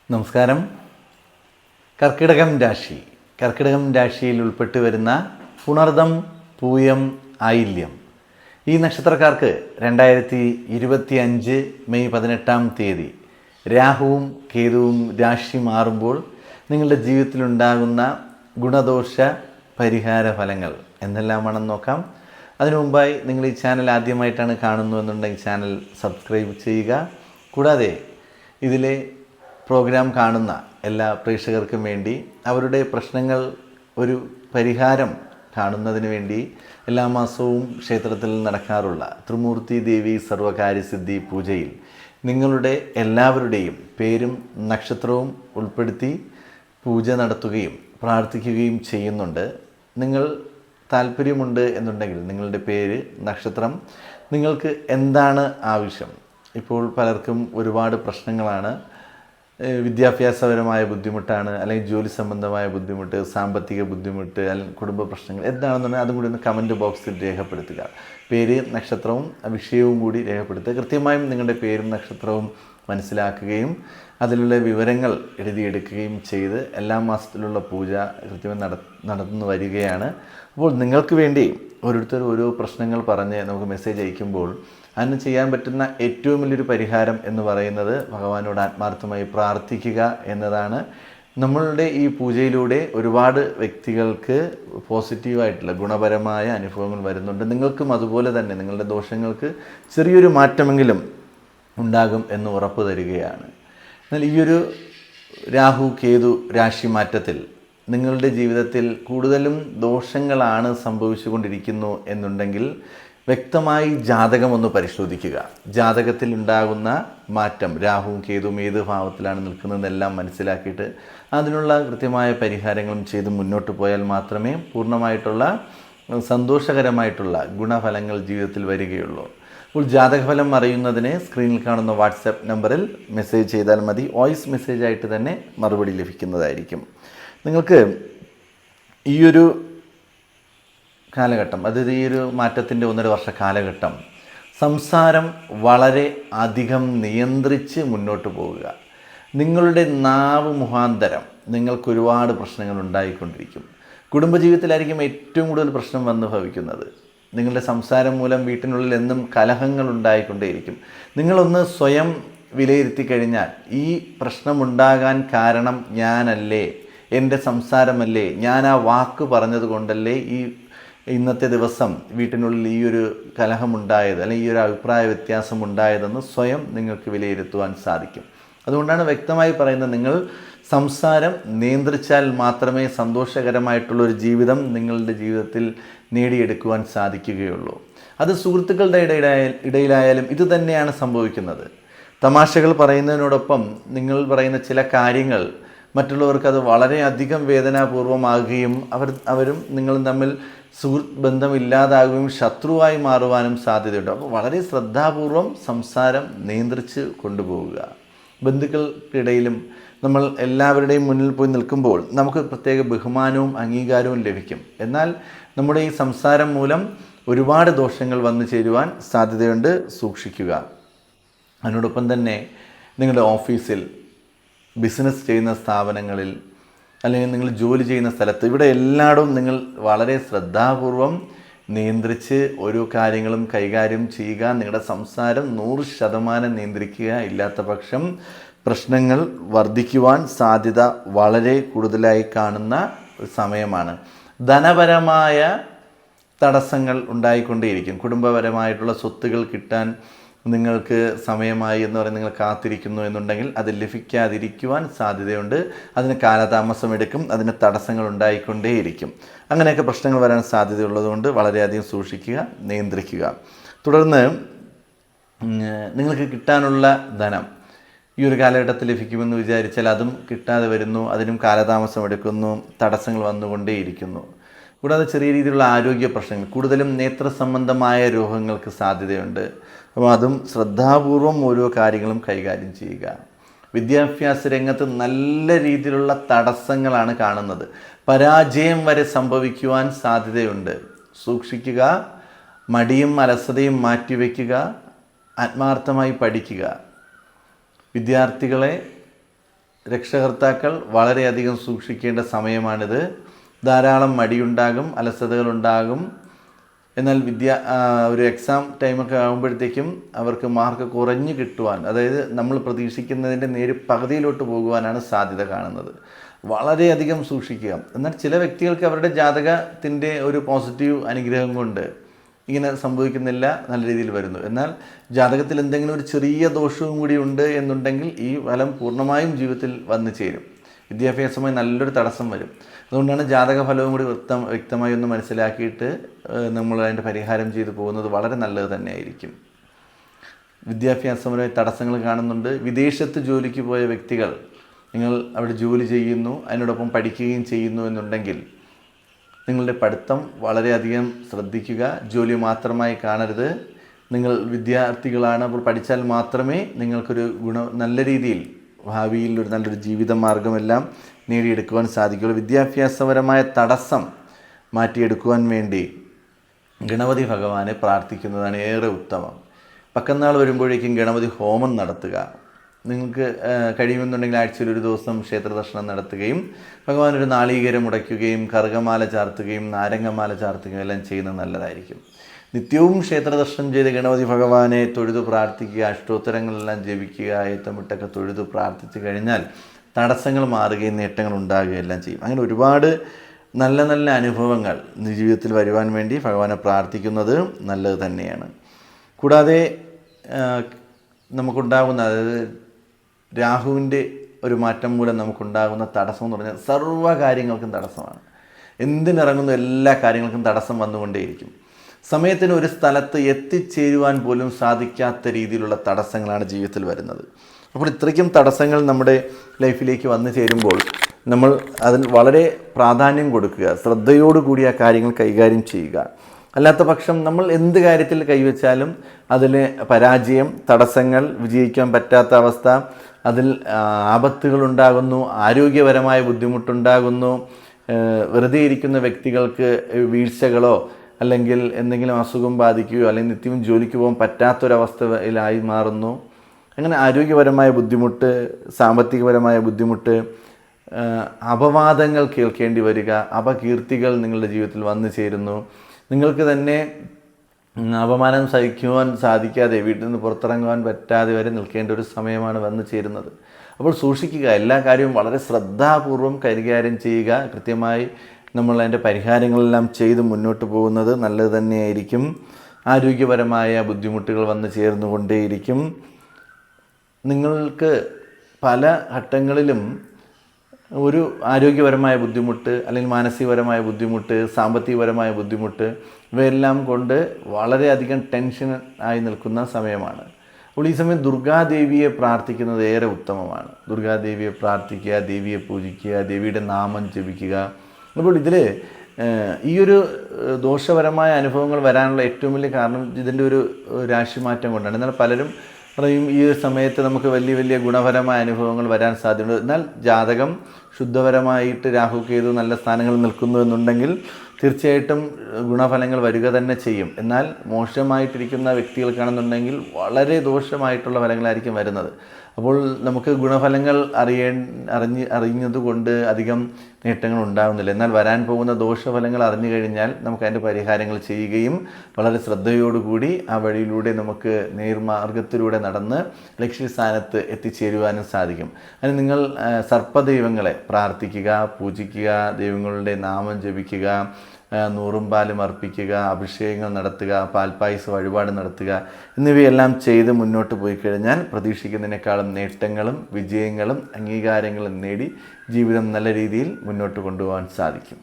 നമസ്കാരം. കർക്കിടകം രാശിയിൽ ഉൾപ്പെട്ട് വരുന്ന പുണർദം, പൂയം, ആയില്യം ഈ നക്ഷത്രക്കാർക്ക് 2025 മെയ് 18 രാഹുവും കേതുവും രാശി മാറുമ്പോൾ നിങ്ങളുടെ ജീവിതത്തിലുണ്ടാകുന്ന ഗുണദോഷ പരിഹാര ഫലങ്ങൾ എന്തെല്ലാമാണെന്ന് നോക്കാം. അതിനു മുമ്പായി നിങ്ങൾ ഈ ചാനൽ ആദ്യമായിട്ടാണ് കാണുന്നതെന്നുണ്ടെങ്കിൽ ചാനൽ സബ്സ്ക്രൈബ് ചെയ്യുക. കൂടാതെ ഇതിലെ പ്രോഗ്രാം കാണുന്ന എല്ലാ പ്രേക്ഷകർക്കും വേണ്ടി അവരുടെ പ്രശ്നങ്ങൾ ഒരു പരിഹാരം കാണുന്നതിന് വേണ്ടി എല്ലാ മാസവും ക്ഷേത്രത്തിൽ നടക്കാറുള്ള ത്രിമൂർത്തി ദേവി സർവകാര്യസിദ്ധി പൂജയിൽ നിങ്ങളുടെ എല്ലാവരുടെയും പേരും നക്ഷത്രവും ഉൾപ്പെടുത്തി പൂജ നടത്തുകയും പ്രാർത്ഥിക്കുകയും ചെയ്യുന്നുണ്ട്. നിങ്ങൾ താല്പര്യമുണ്ട് എന്നുണ്ടെങ്കിൽ നിങ്ങളുടെ പേര്, നക്ഷത്രം, നിങ്ങൾക്ക് എന്താണ് ആവശ്യം. ഇപ്പോൾ പലർക്കും ഒരുപാട് പ്രശ്നങ്ങളാണ്. വിദ്യാഭ്യാസപരമായ ബുദ്ധിമുട്ടാണ്, അല്ലെങ്കിൽ ജോലി സംബന്ധമായ ബുദ്ധിമുട്ട്, സാമ്പത്തിക ബുദ്ധിമുട്ട്, അല്ലെങ്കിൽ കുടുംബ പ്രശ്നങ്ങൾ എന്താണെന്നുണ്ടെങ്കിൽ അതും കൂടി ഒന്ന് കമൻറ്റ് ബോക്സിൽ രേഖപ്പെടുത്തുക. പേര്, നക്ഷത്രവും വിഷയവും കൂടി രേഖപ്പെടുത്തുക. കൃത്യമായും നിങ്ങളുടെ പേരും നക്ഷത്രവും മനസ്സിലാക്കുകയും അതിലുള്ള വിവരങ്ങൾ എഴുതിയെടുക്കുകയും ചെയ്ത് എല്ലാ മാസത്തിലുള്ള പൂജ കൃത്യമായി നടന്നു വരികയാണ്. അപ്പോൾ നിങ്ങൾക്ക് വേണ്ടി ഓരോരുത്തർ ഓരോ പ്രശ്നങ്ങൾ പറഞ്ഞ് നമുക്ക് മെസ്സേജ് അയക്കുമ്പോൾ അതിന് ചെയ്യാൻ പറ്റുന്ന ഏറ്റവും വലിയൊരു പരിഹാരം എന്ന് പറയുന്നത് ഭഗവാനോട് ആത്മാർത്ഥമായി പ്രാർത്ഥിക്കുക എന്നതാണ്. നമ്മളുടെ ഈ പൂജയിലൂടെ ഒരുപാട് വ്യക്തികൾക്ക് പോസിറ്റീവായിട്ടുള്ള ഗുണപരമായ അനുഭവങ്ങൾ വരുന്നുണ്ട്. നിങ്ങൾക്കും അതുപോലെ തന്നെ നിങ്ങളുടെ ദോഷങ്ങൾക്ക് ചെറിയൊരു മാറ്റമെങ്കിലും ഉണ്ടാകും എന്ന് ഉറപ്പ് തരികയാണ്. എന്നാൽ ഈയൊരു രാഹു കേതു രാശി മാറ്റത്തിൽ നിങ്ങളുടെ ജീവിതത്തിൽ കൂടുതലും ദോഷങ്ങളാണ് സംഭവിച്ചുകൊണ്ടിരിക്കുന്നു എന്നുണ്ടെങ്കിൽ വ്യക്തമായി ജാതകം ഒന്ന് പരിശോധിക്കുക. ജാതകത്തിൽ ഉണ്ടാകുന്ന മാറ്റം, രാഹുവും കേതുവും ഏത് ഭാവത്തിലാണ് നിൽക്കുന്നതെന്നെല്ലാം മനസ്സിലാക്കിയിട്ട് അതിനുള്ള കൃത്യമായ പരിഹാരങ്ങളും ചെയ്ത് മുന്നോട്ട് പോയാൽ മാത്രമേ പൂർണ്ണമായിട്ടുള്ള സന്തോഷകരമായിട്ടുള്ള ഗുണഫലങ്ങൾ ജീവിതത്തിൽ വരികയുള്ളൂ. അപ്പോൾ ജാതകഫലം അറിയുന്നതിന് സ്ക്രീനിൽ കാണുന്ന വാട്സാപ്പ് നമ്പറിൽ മെസ്സേജ് ചെയ്താൽ മതി. വോയിസ് മെസ്സേജായിട്ട് തന്നെ മറുപടി ലഭിക്കുന്നതായിരിക്കും. നിങ്ങൾക്ക് ഈയൊരു കാലഘട്ടം, അതായത് ഈ ഒരു മാറ്റത്തിൻ്റെ 1.5 വർഷ കാലഘട്ടം സംസാരം വളരെ അധികം നിയന്ത്രിച്ച് മുന്നോട്ട് പോവുക. നിങ്ങളുടെ നാവ് മുഖാന്തരം നിങ്ങൾക്ക് ഒരുപാട് പ്രശ്നങ്ങൾ ഉണ്ടായിക്കൊണ്ടിരിക്കും. കുടുംബജീവിതത്തിലായിരിക്കും ഏറ്റവും കൂടുതൽ പ്രശ്നം വന്നു ഭവിക്കുന്നത്. നിങ്ങളുടെ സംസാരം മൂലം വീട്ടിനുള്ളിൽ എന്നും കലഹങ്ങൾ ഉണ്ടായിക്കൊണ്ടേയിരിക്കും. നിങ്ങളൊന്ന് സ്വയം വിലയിരുത്തി കഴിഞ്ഞാൽ ഈ പ്രശ്നമുണ്ടാകാൻ കാരണം ഞാനല്ലേ, എൻ്റെ സംസാരമല്ലേ, ഞാൻ ആ വാക്ക് പറഞ്ഞത് കൊണ്ടല്ലേ ഇന്നത്തെ ദിവസം വീട്ടിനുള്ളിൽ ഈ ഒരു കലഹമുണ്ടായത്, അല്ലെങ്കിൽ ഈ ഒരു അഭിപ്രായ വ്യത്യാസം ഉണ്ടായതെന്ന് സ്വയം നിങ്ങൾക്ക് വിലയിരുത്തുവാൻ സാധിക്കും. അതുകൊണ്ടാണ് വ്യക്തമായി പറയുന്നത്, നിങ്ങൾ സംസാരം നിയന്ത്രിച്ചാൽ മാത്രമേ സന്തോഷകരമായിട്ടുള്ളൊരു ജീവിതം നിങ്ങളുടെ ജീവിതത്തിൽ നേടിയെടുക്കുവാൻ സാധിക്കുകയുള്ളൂ. അത് സുഹൃത്തുക്കളുടെ ഇടയിലായാലും ഇത് തന്നെയാണ് സംഭവിക്കുന്നത്. തമാശകൾ പറയുന്നതിനോടൊപ്പം നിങ്ങൾ പറയുന്ന ചില കാര്യങ്ങൾ മറ്റുള്ളവർക്ക് അത് വളരെയധികം വേദനാപൂർവമാകുകയും അവരും നിങ്ങളും തമ്മിൽ സുഹൃത്ത് ബന്ധമില്ലാതാകുകയും ശത്രുവായി മാറുവാനും സാധ്യതയുണ്ട്. അപ്പോൾ വളരെ ശ്രദ്ധാപൂർവം സംസാരം നിയന്ത്രിച്ച് കൊണ്ടുപോവുക. ബന്ധുക്കൾക്കിടയിലും നമ്മൾ എല്ലാവരുടെയും മുന്നിൽ പോയി നിൽക്കുമ്പോൾ നമുക്ക് പ്രത്യേക ബഹുമാനവും അംഗീകാരവും ലഭിക്കും. എന്നാൽ നമ്മുടെ ഈ സംസാരം മൂലം ഒരുപാട് ദോഷങ്ങൾ വന്നു ചേരുവാൻ സാധ്യതയുണ്ട്. സൂക്ഷിക്കുക. അതിനോടൊപ്പം തന്നെ നിങ്ങളുടെ ഓഫീസിൽ, ബിസിനസ് ചെയ്യുന്ന സ്ഥാപനങ്ങളിൽ, അല്ലെങ്കിൽ നിങ്ങൾ ജോലി ചെയ്യുന്ന സ്ഥലത്ത്, ഇവിടെ എല്ലായിടവും നിങ്ങൾ വളരെ ശ്രദ്ധാപൂർവം നിയന്ത്രിച്ച് ഓരോ കാര്യങ്ങളും കൈകാര്യം ചെയ്യുക. നിങ്ങളുടെ സംസാരം 100% നിയന്ത്രിക്കുക. ഇല്ലാത്ത പക്ഷം പ്രശ്നങ്ങൾ വർദ്ധിക്കുവാൻ സാധ്യത വളരെ കൂടുതലായി കാണുന്ന ഒരു സമയമാണ്. ധനപരമായ തടസ്സങ്ങൾ ഉണ്ടായിക്കൊണ്ടേയിരിക്കും. കുടുംബപരമായിട്ടുള്ള സ്വത്തുകൾ കിട്ടാൻ നിങ്ങൾക്ക് സമയമായി എന്ന് പറഞ്ഞ് നിങ്ങൾ കാത്തിരിക്കുന്നു എന്നുണ്ടെങ്കിൽ അത് ലഭിക്കാതിരിക്കുവാൻ സാധ്യതയുണ്ട്. അതിന് കാലതാമസം എടുക്കും, അതിന് തടസ്സങ്ങൾ ഉണ്ടായിക്കൊണ്ടേയിരിക്കും. അങ്ങനെയൊക്കെ പ്രശ്നങ്ങൾ വരാൻ സാധ്യതയുള്ളതുകൊണ്ട് വളരെയധികം സൂക്ഷിക്കുക, നിയന്ത്രിക്കുക. തുടർന്ന് നിങ്ങൾക്ക് കിട്ടാനുള്ള ധനം ഈ ഒരു കാലഘട്ടത്തിൽ ലഭിക്കുമെന്ന് വിചാരിച്ചാൽ അതും കിട്ടാതെ വരുന്നു, അതിനും കാലതാമസം എടുക്കുന്നു, തടസ്സങ്ങൾ വന്നുകൊണ്ടേയിരിക്കുന്നു. കൂടാതെ ചെറിയ രീതിയിലുള്ള ആരോഗ്യ പ്രശ്നങ്ങൾ, കൂടുതലും നേത്ര സംബന്ധമായ രോഗങ്ങൾക്ക് സാധ്യതയുണ്ട്. അപ്പോൾ അതും ശ്രദ്ധാപൂർവം ഓരോ കാര്യങ്ങളും കൈകാര്യം ചെയ്യുക. വിദ്യാഭ്യാസ രംഗത്ത് നല്ല രീതിയിലുള്ള തടസ്സങ്ങളാണ് കാണുന്നത്. പരാജയം വരെ സംഭവിക്കുവാൻ സാധ്യതയുണ്ട്. സൂക്ഷിക്കുക. മടിയും അലസതയും മാറ്റിവെക്കുക. ആത്മാർത്ഥമായി പഠിക്കുക. വിദ്യാർത്ഥികളെ രക്ഷകർത്താക്കൾ വളരെയധികം സൂക്ഷിക്കേണ്ട സമയമാണിത്. ധാരാളം മടിയുണ്ടാകും, അലസതകളുണ്ടാകും. എന്നാൽ ഒരു എക്സാം ടൈമൊക്കെ ആകുമ്പോഴത്തേക്കും അവർക്ക് മാർക്ക് കുറഞ്ഞ് കിട്ടുവാൻ, അതായത് നമ്മൾ പ്രതീക്ഷിക്കുന്നതിൻ്റെ നേര് പകുതിയിലോട്ട് പോകുവാനാണ് സാധ്യത കാണുന്നത്. വളരെയധികം സൂക്ഷിക്കുക. എന്നാൽ ചില വ്യക്തികൾക്ക് അവരുടെ ജാതകത്തിൻ്റെ ഒരു പോസിറ്റീവ് അനുഗ്രഹം കൊണ്ട് ഇങ്ങനെ സംഭവിക്കുന്നില്ല, നല്ല രീതിയിൽ വരുന്നു. എന്നാൽ ജാതകത്തിൽ എന്തെങ്കിലും ഒരു ചെറിയ ദോഷവും കൂടി ഉണ്ട് എന്നുണ്ടെങ്കിൽ ഈ ഫലം പൂർണ്ണമായും ജീവിതത്തിൽ വന്നു ചേരും. വിദ്യാഭ്യാസമായി നല്ലൊരു തടസ്സം വരും. അതുകൊണ്ടാണ് ജാതക ഫലവും കൂടി വ്യക്തമായി ഒന്ന് മനസ്സിലാക്കിയിട്ട് നമ്മൾ അതിൻ്റെ പരിഹാരം ചെയ്തു പോകുന്നത് വളരെ നല്ലത് തന്നെയായിരിക്കും. വിദ്യാഭ്യാസപരമായ തടസ്സങ്ങൾ കാണുന്നുണ്ട്. വിദേശത്ത് ജോലിക്ക് പോയ വ്യക്തികൾ, നിങ്ങൾ അവിടെ ജോലി ചെയ്യുന്നു, അതിനോടൊപ്പം പഠിക്കുകയും ചെയ്യുന്നു എന്നുണ്ടെങ്കിൽ നിങ്ങളുടെ പഠിത്തം വളരെയധികം ശ്രദ്ധിക്കുക. ജോലി മാത്രമായി കാണരുത്. നിങ്ങൾ വിദ്യാർത്ഥികളാണ്, അപ്പോൾ പഠിച്ചാൽ മാത്രമേ നിങ്ങൾക്കൊരു നല്ല രീതിയിൽ ഭാവിയിൽ ഒരു നല്ലൊരു ജീവിത മാർഗമെല്ലാം നേടിയെടുക്കുവാൻ സാധിക്കുകയുള്ളൂ. വിദ്യാഭ്യാസപരമായ തടസ്സം മാറ്റിയെടുക്കുവാൻ വേണ്ടി ഗണപതി ഭഗവാനെ പ്രാർത്ഥിക്കുന്നതാണ് ഏറെ ഉത്തമം. പക്കന്നാൾ വരുമ്പോഴേക്കും ഗണപതി ഹോമം നടത്തുക. നിങ്ങൾക്ക് കഴിയുമെന്നുണ്ടെങ്കിൽ ആഴ്ചയിൽ ഒരു ദിവസം ക്ഷേത്രദർശനം നടത്തുകയും ഭഗവാനൊരു നാളികേരം ഉടയ്ക്കുകയും കറുകമാല ചാർത്തുകയും നാരങ്ങമാല ചാർത്തുകയും എല്ലാം ചെയ്യുന്നത് നല്ലതായിരിക്കും. നിത്യവും ക്ഷേത്രദർശനം ചെയ്ത് ഗണപതി ഭഗവാനെ തൊഴുതു പ്രാർത്ഥിക്കുക, അഷ്ടോത്തരങ്ങളെല്ലാം ജപിക്കുക, ഏത്തമിട്ടൊക്കെ തൊഴുതു പ്രാർത്ഥിച്ചു കഴിഞ്ഞാൽ തടസ്സങ്ങൾ മാറുകയും നേട്ടങ്ങൾ ഉണ്ടാകുകയും എല്ലാം ചെയ്യും. അങ്ങനെ ഒരുപാട് നല്ല നല്ല അനുഭവങ്ങൾ ജീവിതത്തിൽ വരുവാൻ വേണ്ടി ഭഗവാനെ പ്രാർത്ഥിക്കുന്നത് നല്ലത് തന്നെയാണ്. കൂടാതെ നമുക്കുണ്ടാകുന്ന, അതായത് രാഹുവിൻ്റെ ഒരു മാറ്റം മൂലം നമുക്കുണ്ടാകുന്ന തടസ്സം എന്ന് പറഞ്ഞാൽ സർവ്വ കാര്യങ്ങൾക്കും തടസ്സമാണ്. എന്തിനിറങ്ങുന്ന എല്ലാ കാര്യങ്ങൾക്കും തടസ്സം വന്നുകൊണ്ടേയിരിക്കും. സമയത്തിന് ഒരു സ്ഥലത്ത് എത്തിച്ചേരുവാൻ പോലും സാധിക്കാത്ത രീതിയിലുള്ള തടസ്സങ്ങളാണ് ജീവിതത്തിൽ വരുന്നത്. അപ്പോൾ ഇത്രയ്ക്കും തടസ്സങ്ങൾ നമ്മുടെ ലൈഫിലേക്ക് വന്നു ചേരുമ്പോൾ നമ്മൾ അതിന് വളരെ പ്രാധാന്യം കൊടുക്കുക, ശ്രദ്ധയോടുകൂടി ആ കാര്യങ്ങൾ കൈകാര്യം ചെയ്യുക. അല്ലാത്ത പക്ഷം നമ്മൾ എന്ത് കാര്യത്തിൽ കൈവച്ചാലും അതിൽ പരാജയം, തടസ്സങ്ങൾ, വിജയിക്കാൻ പറ്റാത്ത അവസ്ഥ, അതിൽ ആപത്തുകളുണ്ടാകുന്നു, ആരോഗ്യപരമായ ബുദ്ധിമുട്ടുണ്ടാകുന്നു. വെറുതെ ഇരിക്കുന്ന വ്യക്തികൾക്ക് വീഴ്ചകളോ അല്ലെങ്കിൽ എന്തെങ്കിലും അസുഖം ബാധിക്കുകയോ അല്ലെങ്കിൽ നിത്യവും ജോലിക്ക് പോകാൻ പറ്റാത്തൊരവസ്ഥയിലായി മാറുന്നു. അങ്ങനെ ആരോഗ്യപരമായ ബുദ്ധിമുട്ട്, സാമ്പത്തികപരമായ ബുദ്ധിമുട്ട്, അപവാദങ്ങൾ കേൾക്കേണ്ടി വരിക, അപകീർത്തികൾ നിങ്ങളുടെ ജീവിതത്തിൽ വന്നു ചേരുന്നു. നിങ്ങൾക്ക് തന്നെ അപമാനം സഹിക്കുവാൻ സാധിക്കാതെ വീട്ടിൽ നിന്ന് പുറത്തിറങ്ങുവാൻ പറ്റാതെ വരെ നിൽക്കേണ്ട ഒരു സമയമാണ് വന്നു ചേരുന്നത്. അപ്പോൾ സൂക്ഷിക്കുക, എല്ലാ കാര്യവും വളരെ ശ്രദ്ധാപൂർവം കൈകാര്യം ചെയ്യുക. കൃത്യമായി നമ്മൾ അതിൻ്റെ പരിഹാരങ്ങളെല്ലാം ചെയ്ത് മുന്നോട്ട് പോകുന്നത് നല്ലത് തന്നെയായിരിക്കും. ആരോഗ്യപരമായ ബുദ്ധിമുട്ടുകൾ വന്നു ചേർന്നുകൊണ്ടേയിരിക്കും. നിങ്ങൾക്ക് പല ഘട്ടങ്ങളിലും ഒരു ആരോഗ്യപരമായ ബുദ്ധിമുട്ട് അല്ലെങ്കിൽ മാനസികപരമായ ബുദ്ധിമുട്ട്, സാമ്പത്തികപരമായ ബുദ്ധിമുട്ട്, ഇവയെല്ലാം കൊണ്ട് വളരെയധികം ടെൻഷൻ ആയി നിൽക്കുന്ന സമയമാണ്. അപ്പോൾ ഈ സമയം ദുർഗാദേവിയെ പ്രാർത്ഥിക്കുന്നത് ഏറെ ഉത്തമമാണ്. ദുർഗാദേവിയെ പ്രാർത്ഥിക്കുക, ദേവിയെ പൂജിക്കുക, ദേവിയുടെ നാമം ജപിക്കുക. അപ്പോൾ ഇതിൽ ഈ ഒരു ദോഷപരമായ അനുഭവങ്ങൾ വരാനുള്ള ഏറ്റവും വലിയ കാരണം ഇതിൻ്റെ ഒരു രാശിമാറ്റം കൊണ്ടാണ്. എന്നാൽ പലരും പറയും ഈ ഒരു സമയത്ത് നമുക്ക് വലിയ വലിയ ഗുണപരമായ അനുഭവങ്ങൾ വരാൻ സാധ്യതയുണ്ട്. എന്നാൽ ജാതകം ശുദ്ധപരമായിട്ട് രാഹു കേതു നല്ല സ്ഥാനങ്ങളിൽ നിൽക്കുന്നു എന്നുണ്ടെങ്കിൽ തീർച്ചയായിട്ടും ഗുണഫലങ്ങൾ വരിക തന്നെ ചെയ്യും. എന്നാൽ മോശമായിട്ടിരിക്കുന്ന വ്യക്തികൾക്കാണെന്നുണ്ടെങ്കിൽ വളരെ ദോഷമായിട്ടുള്ള ഫലങ്ങളായിരിക്കും വരുന്നത്. അപ്പോൾ നമുക്ക് ഗുണഫലങ്ങൾ അറിഞ്ഞതുകൊണ്ട് അധികം നേട്ടങ്ങൾ ഉണ്ടാകുന്നില്ല. എന്നാൽ വരാൻ പോകുന്ന ദോഷഫലങ്ങൾ അറിഞ്ഞു കഴിഞ്ഞാൽ നമുക്ക് അതിൻ്റെ പരിഹാരങ്ങൾ ചെയ്യുകയും വളരെ ശ്രദ്ധയോടുകൂടി ആ വഴിയിലൂടെ നമുക്ക് നേർമാർഗത്തിലൂടെ നടന്ന് ലക്ഷ്യസ്ഥാനത്ത് എത്തിച്ചേരുവാനും സാധിക്കും. അതിന് നിങ്ങൾ സർപ്പദൈവങ്ങളെ പ്രാർത്ഥിക്കുക, പൂജിക്കുക, ദൈവങ്ങളുടെ നാമം ജപിക്കുക, നൂറും പാലും അർപ്പിക്കുക, അഭിഷേകങ്ങൾ നടത്തുക, പാൽപ്പായസ വഴിപാട് നടത്തുക എന്നിവയെല്ലാം ചെയ്ത് മുന്നോട്ട് പോയി കഴിഞ്ഞാൽ പ്രതീക്ഷിക്കുന്നതിനേക്കാളും നേട്ടങ്ങളും വിജയങ്ങളും അംഗീകാരങ്ങളും നേടി ജീവിതം നല്ല രീതിയിൽ മുന്നോട്ട് കൊണ്ടുപോകാൻ സാധിക്കും.